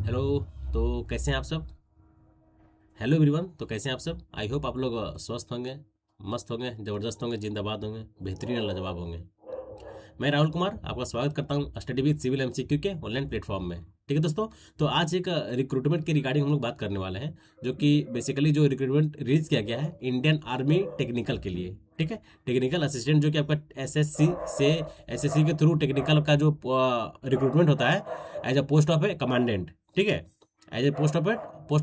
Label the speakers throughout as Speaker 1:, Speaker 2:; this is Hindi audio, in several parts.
Speaker 1: हेलो। तो कैसे हैं आप सब? हेलो एवरीवन, तो कैसे हैं आप सब? आई होप आप लोग स्वस्थ होंगे, मस्त होंगे, ज़बरदस्त होंगे, जिंदाबाद होंगे, बेहतरीन और लाजवाब होंगे। मैं राहुल कुमार आपका स्वागत करता हूं स्टडी विद सिविल एमसीक्यू के ऑनलाइन प्लेटफॉर्म में। ठीक है दोस्तों, तो आज एक रिक्रूटमेंट के रिगार्डिंग हम लोग बात करने वाले हैं, जो कि बेसिकली जो रिक्रूटमेंट रिलीज किया गया है इंडियन आर्मी टेक्निकल के लिए। ठीक है, टेक्निकल असिस्टेंट जो कि आपका एसएससी से एसएससी के थ्रू टेक्निकल का जो रिक्रूटमेंट होता है as a post of a commandant. ठीक है, as a post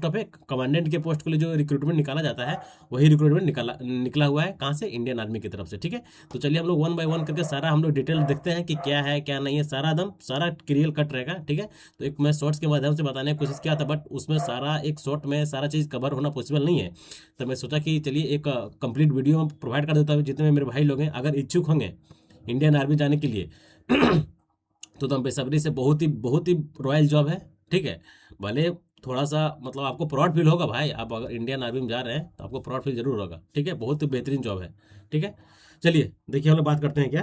Speaker 1: of a commandant के पोस्ट के लिए जो रिक्रूटमेंट निकाला जाता है, वही रिक्रूटमेंट निकला हुआ है कहाँ से? इंडियन आर्मी की तरफ से। ठीक है, तो चलिए हम लोग वन बाय वन करके सारा हम लोग डिटेल देखते हैं कि क्या है क्या नहीं है, सारा एकदम सारा क्लियर कट रहेगा। ठीक है, तो एक मैं शॉर्ट्स के माध्यम से बताने की कोशिश किया था, बट उसमें सारा एक शॉर्ट में सारा चीज़ कवर होना पॉसिबल नहीं है। तो मैं सोचा कि चलिए एक कंप्लीट वीडियो प्रोवाइड कर देता हूँ जितने मेरे भाई लोग हैं अगर इच्छुक होंगे इंडियन आर्मी जाने के लिए। तो हम बेसब्री से बहुत ही रॉयल जॉब है। ठीक है, भले थोड़ा सा मतलब आपको प्राउड फील होगा भाई, आप अगर इंडियन आर्मी में जा रहे हैं तो आपको प्राउड फील जरूर होगा। ठीक है, बहुत ही बेहतरीन जॉब है। ठीक है, चलिए देखिए हम लोग बात करते हैं क्या।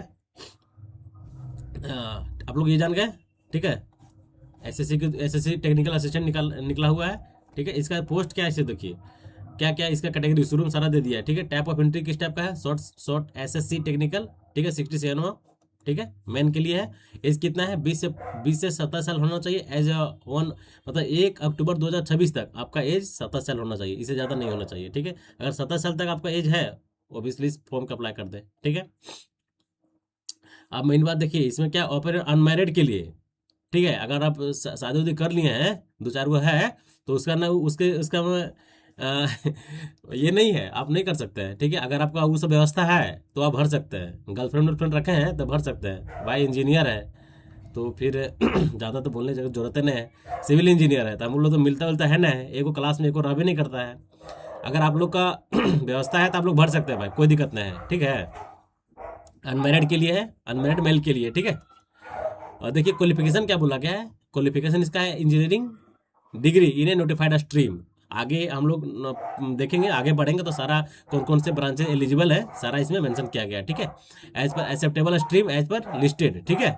Speaker 1: आप लोग ये जान गए। ठीक है, एसएससी टेक्निकल असिस्टेंट निकला हुआ है। ठीक है, इसका पोस्ट क्या है इसे देखिए, क्या क्या इसका कैटेगरी शुरू में सारा दे दिया है। ठीक है, टाइप ऑफ एंट्री किस टाइप का है? Short short SSC technical. ठीक है, 67। ठीक है, मैन के लिए है। एज कितना है? 20 से 27 साल होना चाहिए एज अ वन, मतलब 1 अक्टूबर 2026 तक आपका एज 27 साल होना चाहिए, इससे ज़्यादा नहीं होना चाहिए। ठीक है, अगर 27 साल तक आपका एज है, ओबियसली इस फॉर्म का अप्लाई कर दे। ठीक है, अब मेन बात देखिए इसमें क्या ऑफर है अनमैरिड के लिए। ठीक है, अगर आप शादी उदी कर लिए हैं, दो चार गो है, तो उसका ना उसके उसका अ, ये नहीं है, आप नहीं कर सकते हैं। ठीक है, अगर आपका वो सब व्यवस्था है तो आप भर सकते हैं, गर्लफ्रेंड वर्लफ्रेंड रखे हैं तो भर सकते हैं। भाई इंजीनियर है तो फिर ज़्यादा तो बोलने की जरूरत नहीं है, सिविल इंजीनियर है तो हम लोग तो मिलता जुलता है ना, है एगो क्लास में एको रह भी नहीं करता है। अगर आप लोग का व्यवस्था है तो आप लोग भर सकते हैं भाई, कोई दिक्कत नहीं है। ठीक है, अनमेरिड के लिए है, अनमेरिड मेल के लिए। ठीक है, और देखिए क्वालिफिकेशन क्या बोला गया है। क्वालिफिकेशन इसका है engineering degree in A notified stream. आगे हम लोग देखेंगे, आगे बढ़ेंगे तो सारा कौन कौन से ब्रांचेस एलिजिबल है सारा इसमें मेंशन किया गया है। ठीक है, as per acceptable stream as per listed. ठीक है,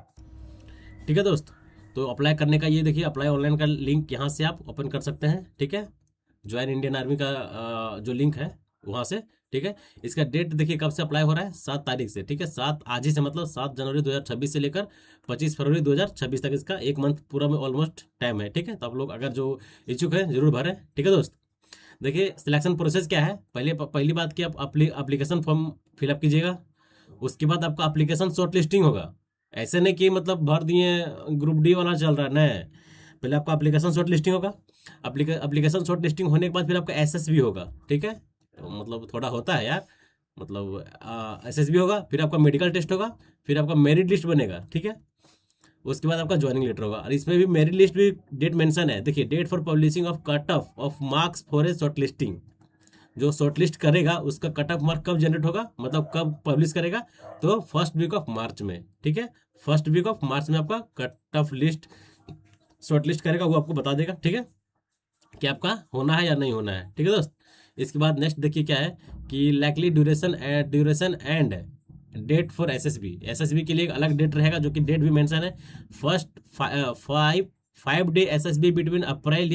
Speaker 1: ठीक है दोस्त, तो अप्लाई करने का ये देखिए अप्लाई ऑनलाइन का लिंक यहाँ से आप ओपन कर सकते हैं। ठीक है, ज्वाइन इंडियन आर्मी का जो लिंक है वहाँ से। ठीक है, इसका डेट देखिए कब से अप्लाई हो रहा है, 7 तारीख से। ठीक है, सात आज ही से, मतलब 7 जनवरी 2026 से लेकर 25 फरवरी 2026 तक इसका एक मंथ पूरा में ऑलमोस्ट टाइम है। ठीक है, तो आप लोग अगर जो इच्छुक है जरूर भरें। ठीक है दोस्त, देखिए सिलेक्शन प्रोसेस क्या है। पहली बात कि आप एप्लीकेशन फॉर्म फिलअप कीजिएगा, उसके बाद आपका एप्लीकेशन शॉर्ट लिस्टिंग होगा। ऐसे नहीं कि मतलब भर दिए ग्रुप डी वाला चल रहा है, नहीं, पहले आपका एप्लीकेशन शॉर्ट लिस्टिंग होगा। एप्लीकेशन शॉर्ट लिस्टिंग होने के बाद फिर आपका एसएसबी होगा। ठीक है, तो मतलब थोड़ा होता है यार, मतलब एसएसबी होगा, फिर आपका मेडिकल टेस्ट होगा, फिर आपका मेरिट लिस्ट बनेगा। ठीक है, उसके बाद आपका ज्वाइनिंग लेटर होगा, और इसमें भी मेरिट लिस्ट भी डेट मेंशन है। देखिए, date for publishing of cut off marks for a shortlisting. जो शॉर्ट लिस्ट करेगा उसका कट ऑफ मार्क कब जनरेट होगा, मतलब कब पब्लिश करेगा, तो फर्स्ट वीक ऑफ मार्च में। ठीक है, फर्स्ट वीक ऑफ मार्च में आपका cut off list short list करेगा, वो आपको बता देगा। ठीक है, कि आपका होना है या नहीं होना है। ठीक है दोस्त, इसके बाद नेक्स्ट देखिए क्या है कि likely duration and date for SSB. SSB के लिए एक अलग डेट रहेगा, जो कि डेट भी मेंशन है। फर्स्ट 5 डे एसएसबी बिटवीन अप्रैल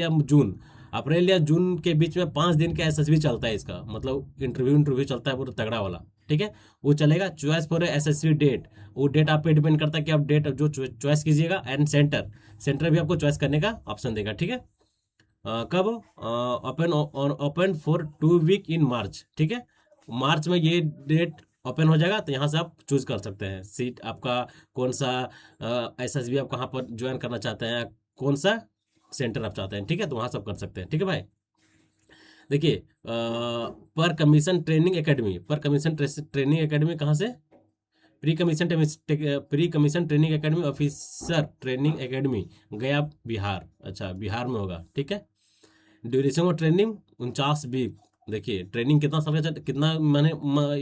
Speaker 1: या जून के बीच में 5 दिन का एसएसबी चलता है इसका, मतलब इंटरव्यू चलता है पूरा तगड़ा वाला। ठीक है, वो चलेगा। चॉइस फॉर एसएसबी डेट, वो डेट आप पे डिपेंड करता है कि आप डेट जो चॉइस कीजिएगा। एंड सेंटर भी आपको चॉइस करने का ऑप्शन देगा। ठीक है, कब? ओपन फॉर 2 वीक इन मार्च। ठीक है, मार्च में ये डेट ओपन हो जाएगा, तो यहाँ से आप चूज कर सकते हैं सीट आपका कौन सा, एसएसबी आप कहाँ पर ज्वाइन करना चाहते हैं, कौन सा सेंटर आप चाहते हैं। ठीक है, तो वहाँ सब कर सकते हैं। ठीक है भाई, देखिए पर कमीशन ट्रेनिंग एकेडमी कहाँ से? Pre commission training academy officer training academy, गया बिहार। अच्छा, बिहार में होगा। ठीक है, ड्यूरेशन ऑफ ट्रेनिंग 49 वीक। देखिए ट्रेनिंग कितना साल का कितना माने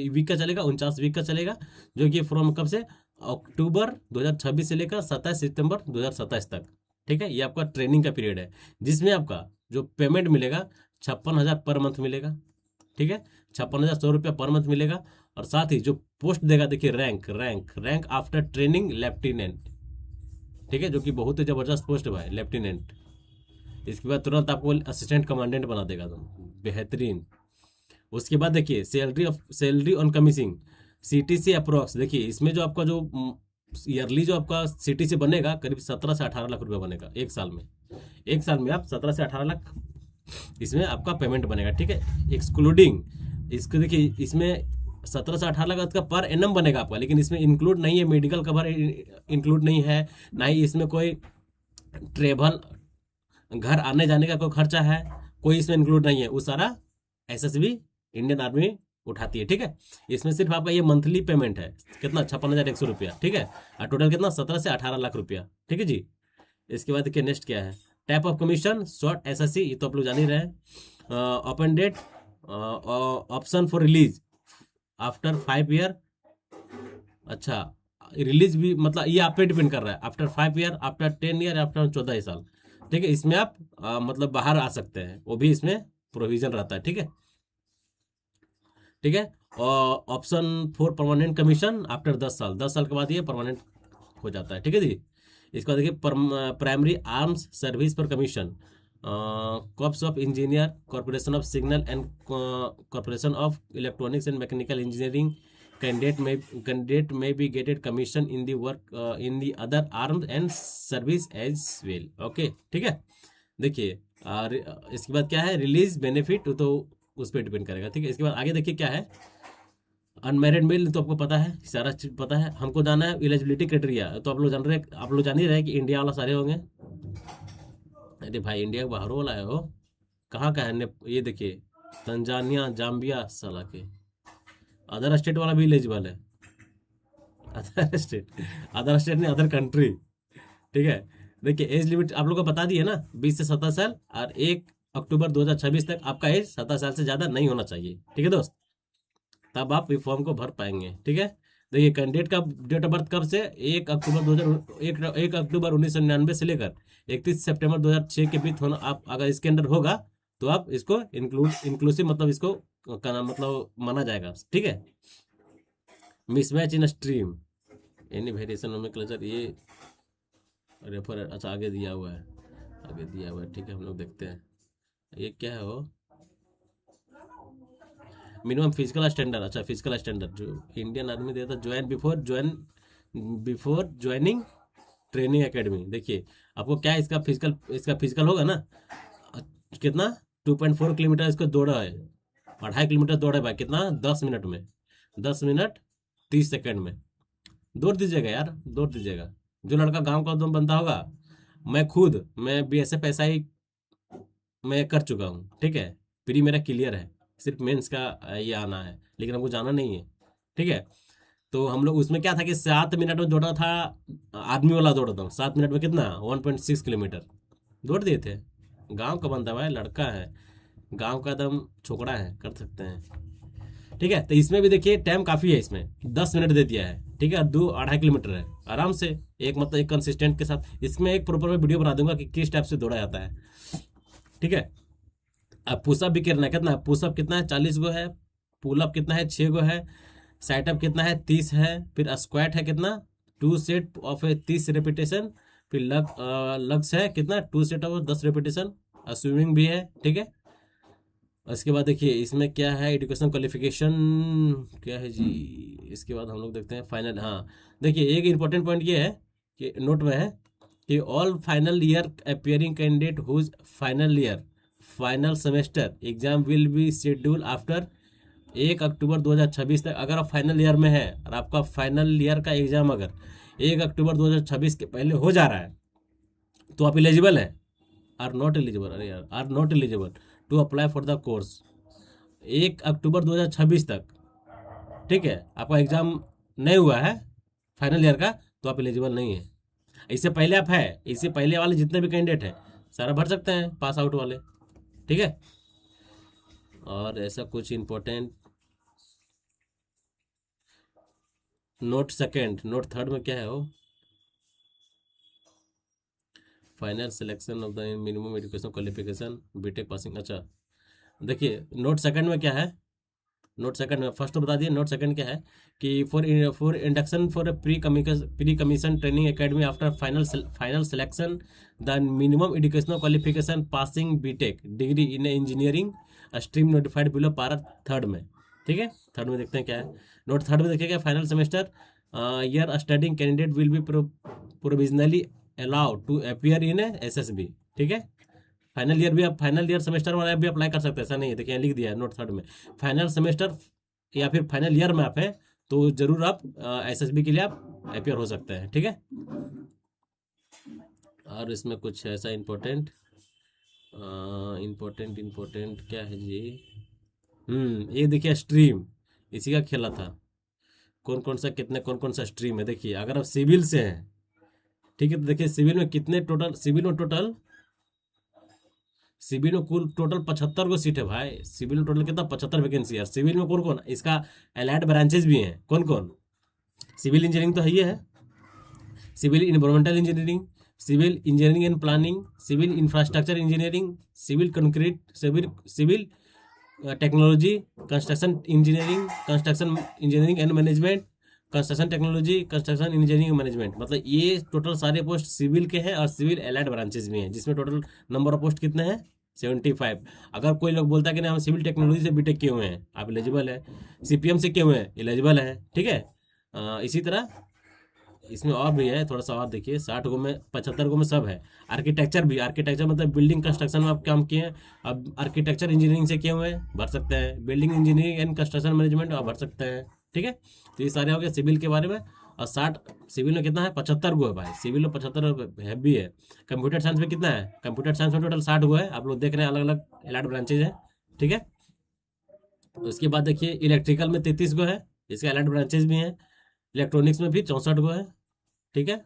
Speaker 1: वीक का चलेगा? 49 वीक का चलेगा, जो कि फ्रॉम कब से? अक्टूबर 2026 से लेकर 27 सितंबर 2027 तक। ठीक है, ये आपका ट्रेनिंग का पीरियड है, जिसमें आपका जो पेमेंट मिलेगा 56,000 पर मंथ मिलेगा। ठीक है, 56,100 रुपया पर मंथ मिलेगा। और साथ ही जो पोस्ट देगा, देखिए रैंक आफ्टर ट्रेनिंग लेफ्टिनेंट। ठीक है, जो कि बहुत ही जबरदस्त पोस्ट है भाई, लेफ्टिनेंट। इसके बाद तुरंत आपको असिस्टेंट कमांडेंट बना देगा तुम, बेहतरीन। उसके बाद देखिए salary on commission, CTC approx. देखिए इसमें जो आपका जो ईयरली जो आपका सीटीसी बनेगा करीब 17 से 18 लाख रुपया बनेगा एक साल में। एक साल में आप 17 से 18 लाख इसमें आपका पेमेंट बनेगा, ठीक है, एक्सक्लूडिंग इसको। देखिए इसमें 17 से 18 लाख का पर एनम बनेगा आपका, लेकिन इसमें इंक्लूड नहीं है, मेडिकल कवर इंक्लूड नहीं है, ना ही इसमें कोई ट्रेवल घर आने जाने का कोई खर्चा है, कोई इसमें इंक्लूड नहीं है। वो सारा एसएसबी इंडियन आर्मी उठाती है, ठीक है। इसमें सिर्फ आपका ये मंथली पेमेंट है कितना, 56,100 रुपया, ठीक है। और टोटल कितना, 17 से 18 लाख रुपया, ठीक है जी। इसके बाद देखिए नेक्स्ट क्या है, type of commission short SSC, ये तो आप लोग जान ही रहे हैं। Open date, option for release after 5 year. अच्छा, रिलीज भी मतलब ये आप पे डिपेंड कर रहा है, after 5 year, after 10 year, after 14 साल, ठीक है। इसमें आप मतलब बाहर आ सकते हैं, वो भी इसमें प्रोविजन रहता है, ठीक है, ठीक है। और option for permanent commission after 10 साल, 10 साल के बाद ये परमानेंट हो जाता है, ठीक है जी। इसके बाद देखिए प्राइमरी आर्म्स सर्विस पर commission, corps of engineer, corporation of signal and corporation of electronics and mechanical engineering candidate में be granted commission in the work in the other arms and service as well, okay, ठीक है। देखिए और इसके बाद क्या है, रिलीज बेनिफिट, तो उस पर डिपेंड करेगा, ठीक है। इसके बाद आगे देखिए क्या है, अनमैरिड मेल, तो आपको पता है, सारा चीज पता है। हमको जाना है एलिजिबिलिटी क्राइटेरिया, तो आप लोग जान रहे हैं, आप लोग जान ही रहे हैं कि इंडिया वाला सारे होंगे। अरे भाई इंडिया के बाहर वाला है हो, कहाँ का है ये देखिए, तंजानिया, जाम्बिया, साला के। अदर स्टेट वाला भी एलिजिबल है, अदर स्टेट, अदर स्टेट नहीं, अदर कंट्री, ठीक है। देखिए एज लिमिट आप लोग को बता दी है ना, 20 से 17 साल, और 1 अक्टूबर 2026 तक आपका एज 17 साल से ज़्यादा नहीं होना चाहिए, ठीक है दोस्त, तब आप ये फॉर्म को भर पाएंगे, ठीक है। देखिए कैंडिडेट का डेट ऑफ बर्थ कब से, 1 अक्टूबर 1999 से लेकर 31 सितंबर 2006 के बीच होना, आप अगर इसके अंदर होगा तो आप इसको इंक्लूसिव मतलब इसको मतलब माना जाएगा, ठीक है। मिसमैच इन स्ट्रीम, एनी वेरिएशन नोमेनक्लेचर, ये रेफर, अच्छा आगे दिया हुआ है, आगे दिया हुआ है, ठीक है, हम लोग देखते हैं ये क्या है वो, मिनिमम फिजिकल स्टैंडर्ड। अच्छा फिजिकल स्टैंडर्ड जो इंडियन आर्मी देता, बिफोर ज्वाइनिंग ट्रेनिंग एकेडमी। देखिए आपको क्या इसका फिजिकल होगा ना, कितना 2.4 किलोमीटर इसको दौड़ा है, 2.5 किलोमीटर दौड़ा है भाई, कितना 10 मिनट में, 10 मिनट 30 सेकेंड में दौड़ दीजिएगा यार, दौड़ दीजिएगा। जो लड़का गांव का दम बनता होगा, मैं बीएसएफ एसआई मैं कर चुका हूँ, ठीक है, प्री मेरा क्लियर है, सिर्फ मेंस का ये आना है, लेकिन हमको जाना नहीं है, ठीक है। तो हम लोग उसमें क्या था कि 7 मिनट में दौड़ा था, आर्मी वाला दौड़ा था 7 मिनट में, कितना 1.6 किलोमीटर दौड़ दिए थे। गांव का बंदा भाई, लड़का है, गांव का दम छोकरा है, कर सकते हैं, ठीक है। तो इसमें भी देखिए टाइम काफ़ी है, इसमें 10 मिनट दे दिया है, ठीक है, 2-2.5 किलोमीटर है आराम से, एक मतलब एक कंसिस्टेंट के साथ। इसमें एक प्रॉपर में वीडियो बना दूंगा कि किस टाइप से दौड़ा जाता है, ठीक है। अब पुशअप भी करना है, कितना पुशअप कितना है, 40 गो है, पुलअप कितना है, 6 गो है, साइटअप कितना है, 30 है, फिर स्क्वाट है कितना, 2 सेट ऑफ 30 रेपिटेशन, फिर लग्स है कितना, 2 सेट ऑफ 10 रेपिटेशन, स्विमिंग भी है, ठीक है। इसके बाद देखिए इसमें क्या है, एजुकेशन क्वालिफिकेशन क्या है जी। इसके बाद हम लोग देखते हैं फाइनल, हाँ देखिए एक इंपॉर्टेंट पॉइंट ये है कि नोट में है कि all final year appearing candidate whose final semester exam will be schedule after 1 October 2026 तक। अगर आप फाइनल ईयर में है और आपका फाइनल ईयर का एग्जाम अगर 1 अक्टूबर 2026 के पहले हो जा रहा है तो आप एलिजिबल हैं, आर नॉट एलिजिबल, अरे यार are not eligible to apply for the course 1 October 2026 तक, ठीक है। आपका एग्जाम नहीं हुआ है फाइनल ईयर का तो आप एलिजिबल नहीं है। इससे पहले आप है, इससे पहले वाले जितने भी कैंडिडेट हैं सारा भर सकते हैं, पास आउट वाले, ठीक है। और ऐसा कुछ इम्पोर्टेंट नोट थर्ड में क्या है वो, final selection of the minimum education qualification BTech passing. अच्छा देखिए नोट सेकंड में क्या है, नोट सेकंड में फर्स्ट तो बता दिए। नोट सेकंड क्या है कि for induction for pre commission training academy after final selection the minimum educational qualification passing BTech degree in engineering stream notified below para third में। ठीक है, थर्ड में देखते हैं क्या है। नोट थर्ड में देखिएगा final semester year studying candidate will be provisionally allowed to appear in SSB. ठीक है, फाइनल ईयर भी आप फाइनल ईयर सेमेस्टर वाले भी अप्लाई कर सकते हैं, ऐसा नहीं है। देखिए लिख दिया है नोट थर्ड में, फाइनल सेमेस्टर या फिर फाइनल ईयर में आप हैं तो जरूर आप एसएसबी के लिए आप अपियर हो सकते हैं। ठीक है, और इसमें कुछ ऐसा इम्पोर्टेंट इम्पोर्टेंट क्या है जी। ये देखिए स्ट्रीम, इसी का खेला था। कौन कौन सा कितने कौन कौन सा स्ट्रीम है देखिए। अगर आप सिविल से हैं, ठीक है, तो देखिए सिविल में कितने टोटल, सिविल में कुल टोटल 75 को सीट है भाई। सिविल में टोटल कितना, 75 वैकेंसी है। सिविल में कौन कौन, इसका एलाइड ब्रांचेस भी हैं। कौन कौन, सिविल इंजीनियरिंग तो है ही है, civil environmental engineering, civil engineering and planning, civil infrastructure engineering, civil concrete, civil technology, construction engineering and management, construction technology, construction engineering management. मतलब ये टोटल सारे पोस्ट सिविल के हैं और सिविल एलाइड ब्रांचेस भी हैं, जिसमें टोटल नंबर ऑफ पोस्ट कितने हैं, 75। अगर कोई लोग बोलता है कि नहीं हम सिविल टेक्नोलॉजी से बीटेक किए हुए हैं, आप एलिजिबल है। सीपीएम से किए हुए हैं, एलिजिबल है। ठीक है, इसी तरह इसमें और भी है, थोड़ा सा और देखिए। 60 गो में 75 गो में सब है। आर्किटेक्चर भी, आर्किटेक्चर मतलब बिल्डिंग कंस्ट्रक्शन में आप काम किए हैं, अब आर्किटेक्चर इंजीनियरिंग से किए हुए हैं, भर सकते हैं। Building engineering and construction management आप भर सकते हैं। ठीक है, तो ये सारे हो गए सिविल के बारे में। और 60 सिविल में कितना है, 75 गो है भाई। सिविल में 75 है भी है। कंप्यूटर साइंस में कितना है, कंप्यूटर साइंस में टोटल 60 गो है। आप लोग देख रहे हैं अलग अलग एलाइड ब्रांचेज है। ठीक है, उसके बाद देखिए इलेक्ट्रिकल में 33 गो है, इसके एलाइड ब्रांचेज भी हैं। इलेक्ट्रॉनिक्स में भी 64 गो है। ठीक है,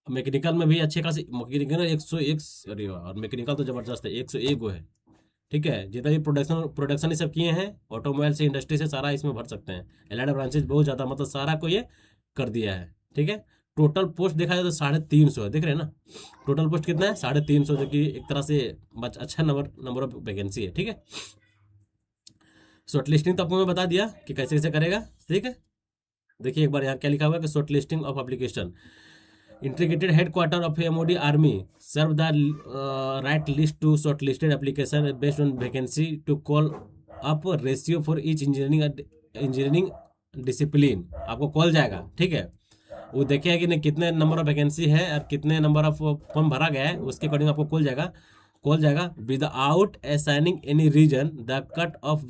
Speaker 1: मैकेनिकल में भी अच्छे खासी, मैकेनिकल 101। अरे वाह, और मैकेनिकल तो जबरदस्त है, 101 गो है। ठीक है, जितना भी प्रोडक्शन प्रोडक्शन ये सब किए हैं, ऑटोमोबाइल से इंडस्ट्री से सारा इसमें भर सकते हैं। एलाइड ब्रांचेज बहुत ज़्यादा, मतलब सारा को ये कर दिया है। ठीक है, टोटल पोस्ट देखा जाए तो 350 है, देख रहे हैं ना। टोटल पोस्ट कितना है, 350, जो कि एक तरह से अच्छा नंबर ऑफ वैकेंसी है। ठीक है, शॉर्ट लिस्टिंग तो आपको मैं बता दिया कि कैसे कैसे करेगा। ठीक है, देखिए एक बार यहाँ क्या लिखा हुआ है कि short listing of application integrated headquarter of MOD Army serve the right list to shortlisted application based on vacancy to call up ratio for each engineering discipline। आपको कॉल जाएगा। ठीक है, वो देखेगा कि नहीं कितने नंबर ऑफ वैकेंसी है और कितने नंबर ऑफ फॉर्म भरा गया है, उसके अकॉर्डिंग आपको कॉल जाएगा without assigning any reason. The cut off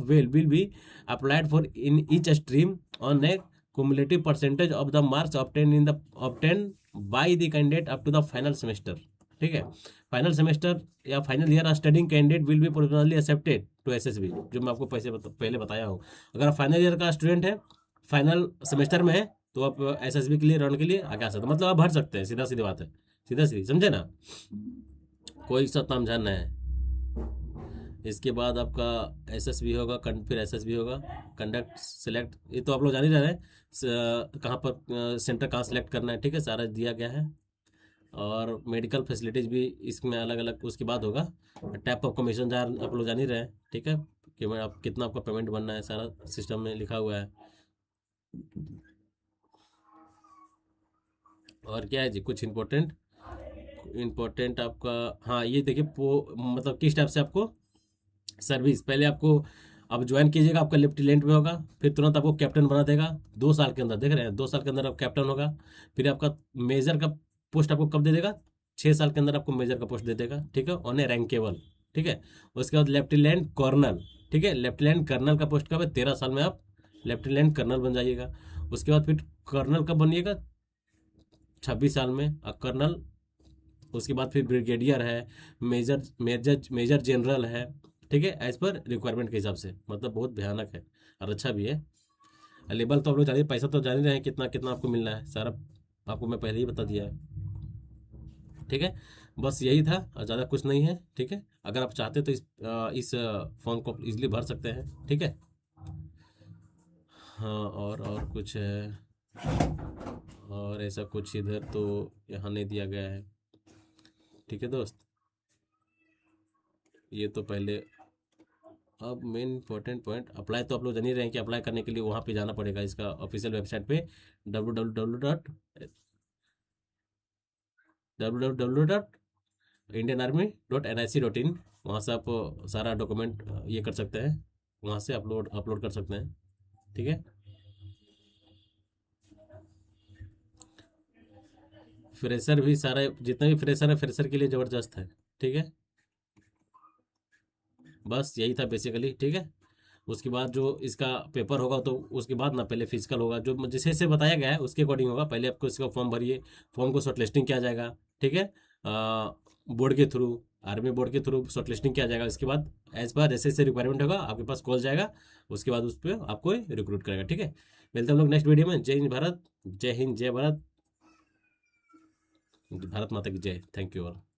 Speaker 1: will be applied for in each stream on a cumulative percentage of the marks obtained by the candidate up to the final semester। ठीक है, फाइनल सेमेस्टर या final year studying candidate will be provisionally accepted to SSB, जो मैं आपको पहले बताया हूँ। अगर आप फाइनल ईयर का स्टूडेंट है, फाइनल सेमेस्टर में है, तो आप एसएसबी के लिए रन के लिए आगे आ सकते हैं। मतलब आप भर सकते हैं, सीधा सीधी बात है, सीधा सीधी, समझे ना। कोई सा ताम झाम है। इसके बाद आपका एसएसबी होगा, फिर एसएसबी होगा, कंडक्ट सेलेक्ट, ये तो आप लोग जान ही रहे हैं कहाँ पर सेंटर कहाँ सेलेक्ट करना है। ठीक है, सारा दिया गया है। और मेडिकल फैसिलिटीज़ भी इसमें अलग अलग उसके बाद होगा। टाइप ऑफ कमीशन जार आप लोग जान ही रहे हैं। ठीक है, कि मैं आप कितना आपका पेमेंट बनना है, सारा सिस्टम में लिखा हुआ है। और क्या है जी, कुछ इम्पोर्टेंट आपका, हाँ ये देखिए मतलब किस टाइप से आपको सर्विस, पहले आपको अब ज्वाइन कीजिएगा, आपका लेफ्टिनेंट में होगा, फिर तुरंत आपको कैप्टन बना देगा 2 साल के अंदर। देख रहे हैं, 2 साल के अंदर आप कैप्टन होगा। फिर आपका मेजर का पोस्ट आपको कब दे देगा, 6 साल के अंदर आपको मेजर का पोस्ट दे देगा। ठीक है, ऑन ए रैंकेबल। ठीक है, उसके बाद लेफ्टिनेंट कर्नल। ठीक है, लेफ्टिनेंट कर्नल का पोस्ट कब है, 13 साल में आप लेफ्टिनेंट कर्नल बन जाइएगा। उसके बाद फिर कर्नल कब बनिएगा, 26 साल में। और कर्नल, उसके बाद फिर ब्रिगेडियर है, मेजर जनरल है। ठीक है, एज पर रिक्वायरमेंट के हिसाब से, मतलब बहुत भयानक है और अच्छा भी है। लेवल तो आप लोग जानिए, पैसा तो जान ही रहे हैं कितना कितना आपको मिलना है, सारा आपको मैं पहले ही बता दिया है। ठीक है, बस यही था और ज़्यादा कुछ नहीं है। ठीक है, अगर आप चाहते तो इस फॉर्म को इजीली भर सकते हैं। ठीक है, हाँ और कुछ है, और ऐसा कुछ इधर तो यहाँ नहीं दिया गया है। ठीक है दोस्त, ये तो पहले अब मेन इंपॉर्टेंट पॉइंट, अप्लाई तो आप लोग जान ही रहे हैं कि अप्लाई करने के लिए वहाँ पे जाना पड़ेगा, इसका ऑफिशियल वेबसाइट पे www.indianarmy.nic.in। वहाँ से आप सारा डॉक्यूमेंट ये कर सकते हैं, वहाँ से अपलोड अपलोड कर सकते हैं। ठीक है, फ्रेशर भी सारे जितने भी फ्रेशर है, फ्रेशर के लिए ज़बरदस्त है। ठीक है, बस यही था बेसिकली। ठीक है, उसके बाद जो इसका पेपर होगा तो उसके बाद ना पहले फिजिकल होगा, जो जैसे से बताया गया है उसके अकॉर्डिंग होगा। पहले आपको इसका फॉर्म भरिए, फॉर्म को शॉर्ट लिस्टिंग किया जाएगा। ठीक है, बोर्ड के थ्रू, आर्मी बोर्ड के थ्रू शॉर्ट लिस्टिंग किया जाएगा। इसके बाद एज पर जैसे रिक्वायरमेंट होगा आपके पास कॉल जाएगा, उसके बाद उस पर आपको रिक्रूट करेगा। ठीक है, मिलते हैं हम लोग नेक्स्ट वीडियो में। जय हिंद भारत, जय हिंद, जय भारत, भारत माता की जय। Thank you all.